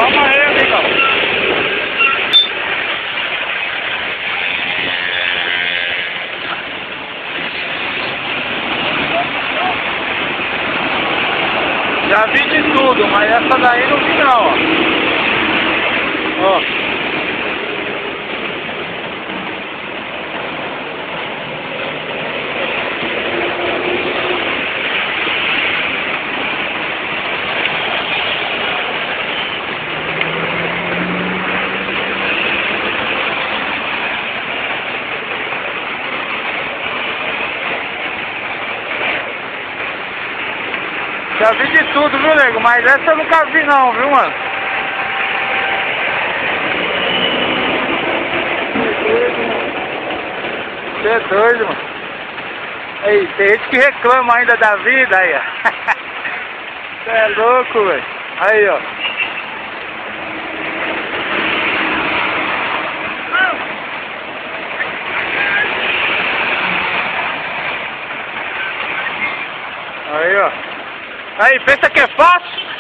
Calma aí, amigão. Já vi de tudo, mas essa daí não vi não, ó. Ó. Já vi de tudo, viu, nego? Mas essa eu nunca vi não, viu, mano? Você é doido, mano. Ei, tem gente que reclama ainda da vida aí, ó. Você é louco, velho. Aí, ó. Aí, ó. Aí, pensa que é fácil?